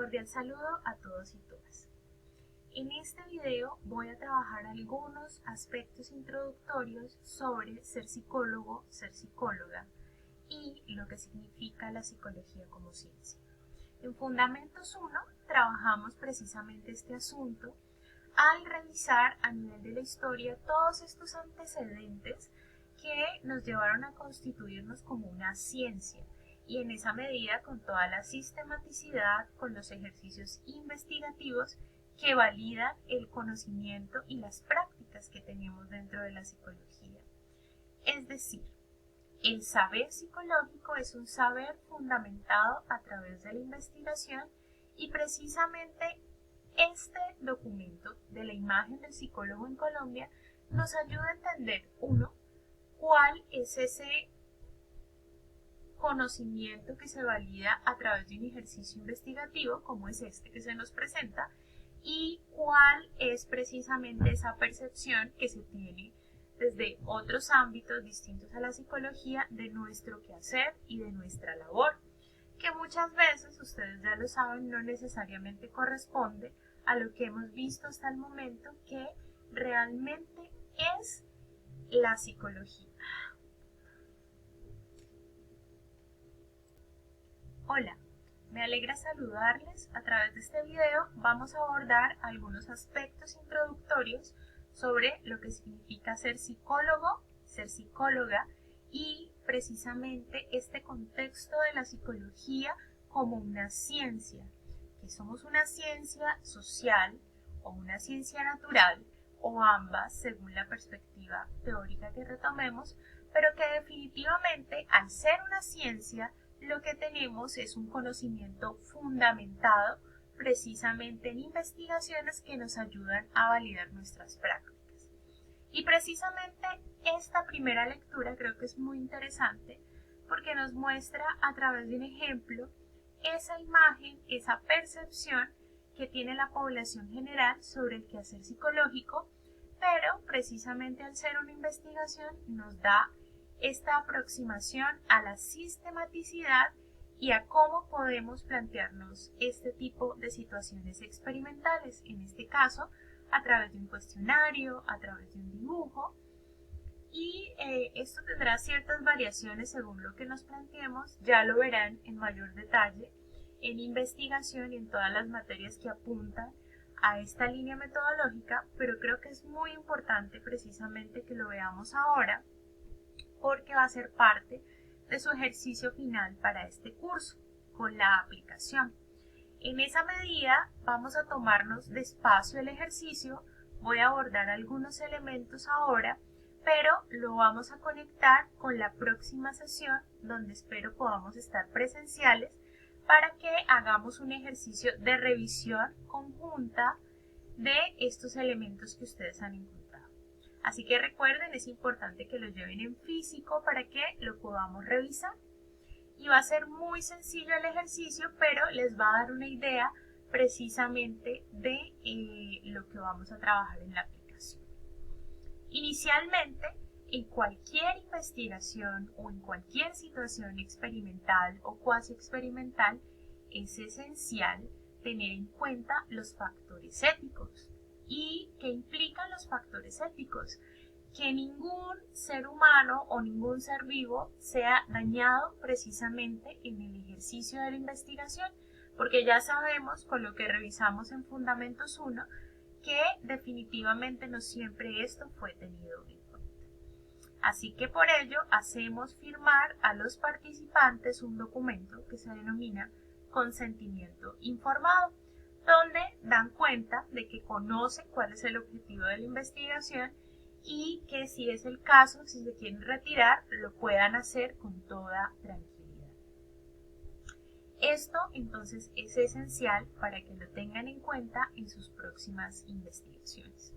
cordial saludo a todos y todas. En este video voy a trabajar algunos aspectos introductorios sobre ser psicólogo, ser psicóloga y lo que significa la psicología como ciencia. En Fundamentos 1 trabajamos precisamente este asunto al revisar a nivel de la historia todos estos antecedentes que nos llevaron a constituirnos como una ciencia y en esa medida con toda la sistematicidad, con los ejercicios investigativos que validan el conocimiento y las prácticas que tenemos dentro de la psicología. Es decir, el saber psicológico es un saber fundamentado a través de la investigación y precisamente este documento de la imagen del psicólogo en Colombia nos ayuda a entender, uno, cuál es ese conocimiento que se valida a través de un ejercicio investigativo, como es este que se nos presenta, y cuál es precisamente esa percepción que se tiene desde otros ámbitos distintos a la psicología de nuestro quehacer y de nuestra labor, que muchas veces, ustedes ya lo saben, no necesariamente corresponde a lo que hemos visto hasta el momento que realmente es la psicología. Hola, me alegra saludarles. A través de este video vamos a abordar algunos aspectos introductorios sobre lo que significa ser psicólogo, ser psicóloga y precisamente este contexto de la psicología como una ciencia, que somos una ciencia social o una ciencia natural o ambas según la perspectiva teórica que retomemos, pero que definitivamente al ser una ciencia lo que tenemos es un conocimiento fundamentado precisamente en investigaciones que nos ayudan a validar nuestras prácticas. Y precisamente esta primera lectura creo que es muy interesante porque nos muestra a través de un ejemplo esa imagen, esa percepción que tiene la población general sobre el quehacer psicológico, pero precisamente al ser una investigación nos da esta aproximación a la sistematicidad y a cómo podemos plantearnos este tipo de situaciones experimentales, en este caso a través de un cuestionario, a través de un dibujo, y esto tendrá ciertas variaciones según lo que nos planteemos, ya lo verán en mayor detalle en investigación y en todas las materias que apuntan a esta línea metodológica, pero creo que es muy importante precisamente que lo veamos ahora porque va a ser parte de su ejercicio final para este curso, con la aplicación. En esa medida vamos a tomarnos despacio el ejercicio, voy a abordar algunos elementos ahora, pero lo vamos a conectar con la próxima sesión donde espero podamos estar presenciales para que hagamos un ejercicio de revisión conjunta de estos elementos que ustedes han encontrado. Así que recuerden, es importante que lo lleven en físico para que lo podamos revisar. Y va a ser muy sencillo el ejercicio, pero les va a dar una idea precisamente de lo que vamos a trabajar en la aplicación. Inicialmente, en cualquier investigación o en cualquier situación experimental o cuasi experimental, es esencial tener en cuenta los factores éticos. ¿Y qué implican los factores éticos? Que ningún ser humano o ningún ser vivo sea dañado precisamente en el ejercicio de la investigación, porque ya sabemos con lo que revisamos en Fundamentos 1 que definitivamente no siempre esto fue tenido en cuenta. Así que por ello hacemos firmar a los participantes un documento que se denomina consentimiento informado, donde dan cuenta de que conocen cuál es el objetivo de la investigación y que si es el caso, si se quieren retirar, lo puedan hacer con toda tranquilidad. Esto entonces es esencial para que lo tengan en cuenta en sus próximas investigaciones.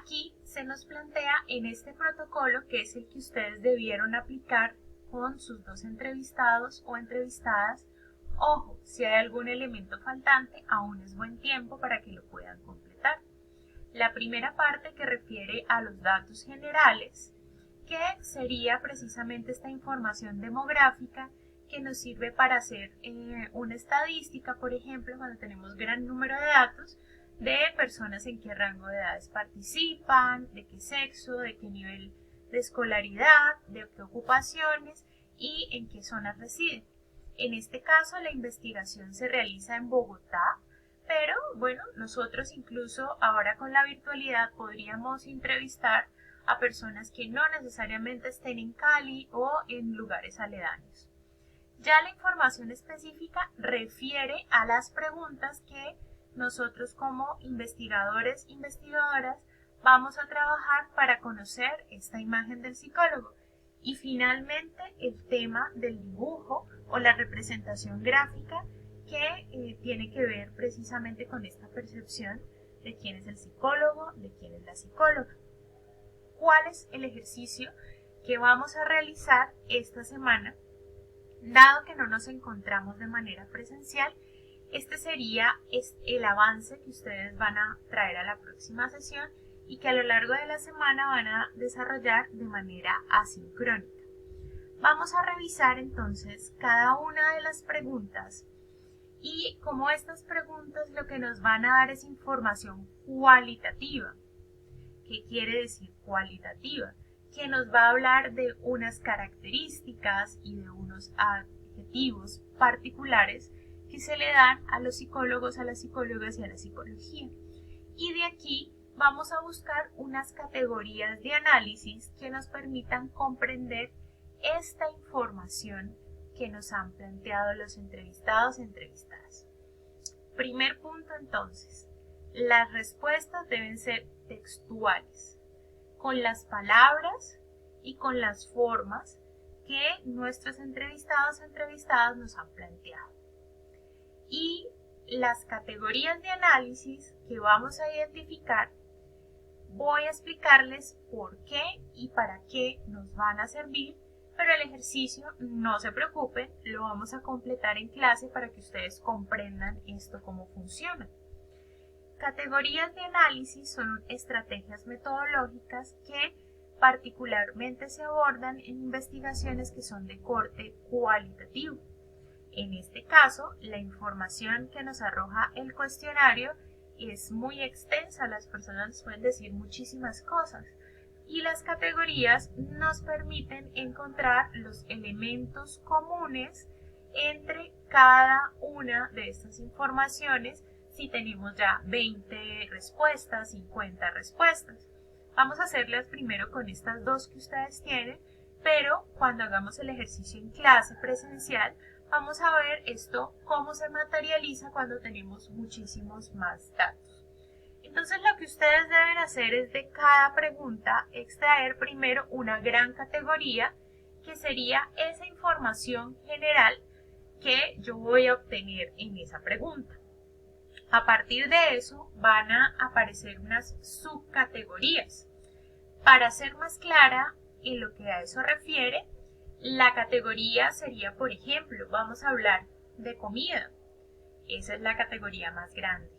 Aquí se nos plantea en este protocolo, que es el que ustedes debieron aplicar con sus dos entrevistados o entrevistadas. Ojo, si hay algún elemento faltante, aún es buen tiempo para que lo puedan completar. La primera parte que refiere a los datos generales, que sería precisamente esta información demográfica que nos sirve para hacer una estadística, por ejemplo, cuando tenemos gran número de datos de personas en qué rango de edades participan, de qué sexo, de qué nivel de escolaridad, de qué ocupaciones y en qué zonas residen. En este caso, la investigación se realiza en Bogotá, pero bueno, nosotros incluso ahora con la virtualidad podríamos entrevistar a personas que no necesariamente estén en Cali o en lugares aledaños. Ya la información específica refiere a las preguntas que nosotros como investigadores, investigadoras, vamos a trabajar para conocer esta imagen del psicólogo. Y finalmente el tema del dibujo o la representación gráfica que tiene que ver precisamente con esta percepción de quién es el psicólogo, de quién es la psicóloga. ¿Cuál es el ejercicio que vamos a realizar esta semana? Dado que no nos encontramos de manera presencial, este sería el avance que ustedes van a traer a la próxima sesión y que a lo largo de la semana van a desarrollar de manera asincrónica. Vamos a revisar entonces cada una de las preguntas y como estas preguntas lo que nos van a dar es información cualitativa. ¿Qué quiere decir cualitativa? Que nos va a hablar de unas características y de unos adjetivos particulares que se le dan a los psicólogos, a las psicólogas y a la psicología. Y de aquí vamos a buscar unas categorías de análisis que nos permitan comprender esta información que nos han planteado los entrevistados y entrevistadas. Primer punto entonces, las respuestas deben ser textuales, con las palabras y con las formas que nuestros entrevistados o entrevistadas nos han planteado. Y las categorías de análisis que vamos a identificar, voy a explicarles por qué y para qué nos van a servir, pero el ejercicio, no se preocupen, lo vamos a completar en clase para que ustedes comprendan esto cómo funciona. Categorías de análisis son estrategias metodológicas que particularmente se abordan en investigaciones que son de corte cualitativo. En este caso, la información que nos arroja el cuestionario es muy extensa, las personas nos pueden decir muchísimas cosas y las categorías nos permiten encontrar los elementos comunes entre cada una de estas informaciones si tenemos ya 20 respuestas, 50 respuestas. Vamos a hacerlas primero con estas dos que ustedes tienen, pero cuando hagamos el ejercicio en clase presencial, vamos a ver esto cómo se materializa cuando tenemos muchísimos más datos. Entonces lo que ustedes deben hacer es de cada pregunta extraer primero una gran categoría que sería esa información general que yo voy a obtener en esa pregunta. A partir de eso van a aparecer unas subcategorías. Para ser más clara en lo que a eso refiere, la categoría sería, por ejemplo, vamos a hablar de comida. Esa es la categoría más grande.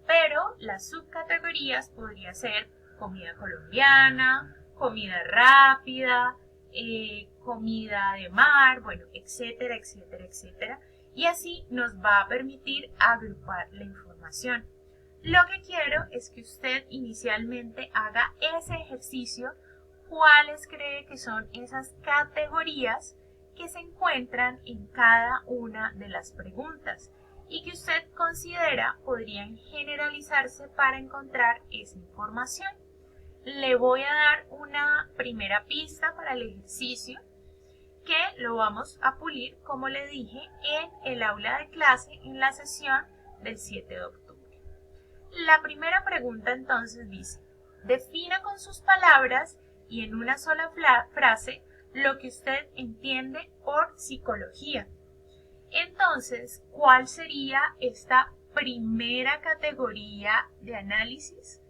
Pero las subcategorías podría ser comida colombiana, comida rápida, comida de mar, bueno, etcétera, etcétera, etcétera. Y así nos va a permitir agrupar la información. Lo que quiero es que usted inicialmente haga ese ejercicio, cuáles cree que son esas categorías que se encuentran en cada una de las preguntas y que usted considera podrían generalizarse para encontrar esa información. Le voy a dar una primera pista para el ejercicio que lo vamos a pulir, como le dije, en el aula de clase en la sesión del 7 de octubre. La primera pregunta entonces dice, defina con sus palabras y en una sola frase lo que usted entiende por psicología. Entonces, ¿cuál sería esta primera categoría de análisis?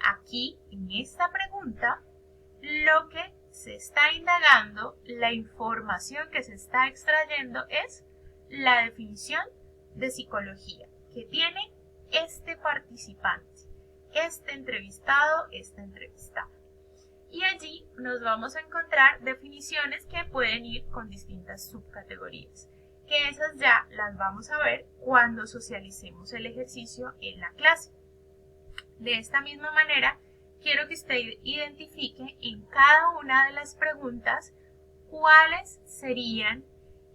Aquí, en esta pregunta, lo que se está indagando, la información que se está extrayendo es la definición de psicología que tiene este participante, este entrevistado, esta entrevistada. y allí nos vamos a encontrar definiciones que pueden ir con distintas subcategorías, que esas ya las vamos a ver cuando socialicemos el ejercicio en la clase. De esta misma manera, quiero que usted identifique en cada una de las preguntas cuáles serían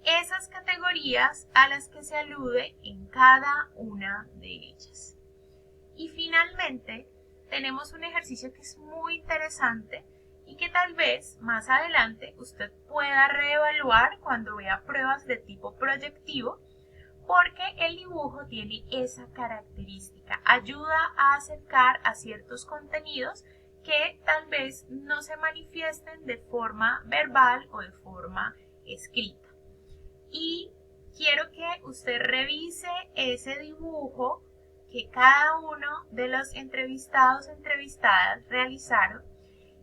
esas categorías a las que se alude en cada una de ellas. Y finalmente, tenemos un ejercicio que es muy interesante y que tal vez más adelante usted pueda reevaluar cuando vea pruebas de tipo proyectivo, porque el dibujo tiene esa característica, ayuda a acercar a ciertos contenidos que tal vez no se manifiesten de forma verbal o de forma escrita. Y quiero que usted revise ese dibujo que cada uno de los entrevistados o entrevistadas realizaron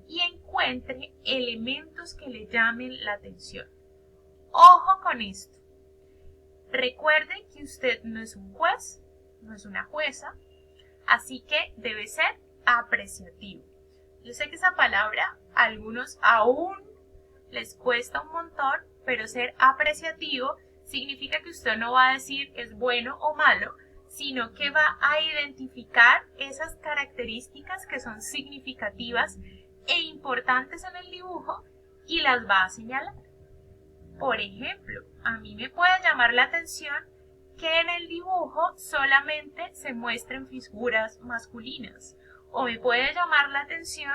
y encuentre elementos que le llamen la atención. Ojo con esto. Recuerde que usted no es un juez, no es una jueza, así que debe ser apreciativo. Yo sé que esa palabra a algunos aún les cuesta un montón, pero ser apreciativo significa que usted no va a decir es bueno o malo, sino que va a identificar esas características que son significativas e importantes en el dibujo y las va a señalar. Por ejemplo, a mí me puede llamar la atención que en el dibujo solamente se muestren figuras masculinas, o me puede llamar la atención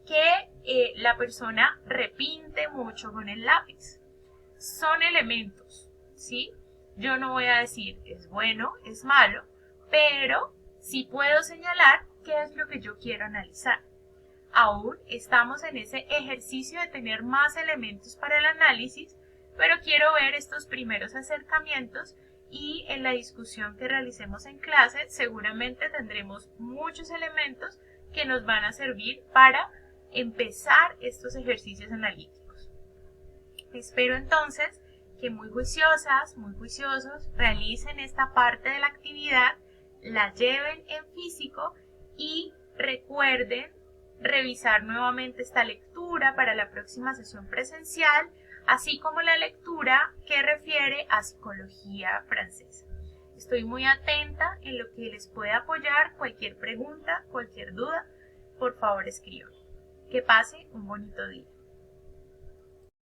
que la persona repinte mucho con el lápiz. Son elementos, ¿sí? Yo no voy a decir es bueno, es malo, pero sí puedo señalar qué es lo que yo quiero analizar. Aún estamos en ese ejercicio de tener más elementos para el análisis, pero quiero ver estos primeros acercamientos y en la discusión que realicemos en clase seguramente tendremos muchos elementos que nos van a servir para empezar estos ejercicios analíticos. Espero entonces que muy juiciosas, muy juiciosos realicen esta parte de la actividad, la lleven en físico y recuerden revisar nuevamente esta lectura para la próxima sesión presencial, así como la lectura que refiere a psicología francesa. Estoy muy atenta en lo que les pueda apoyar. Cualquier pregunta, cualquier duda, por favor escriban. Que pase un bonito día.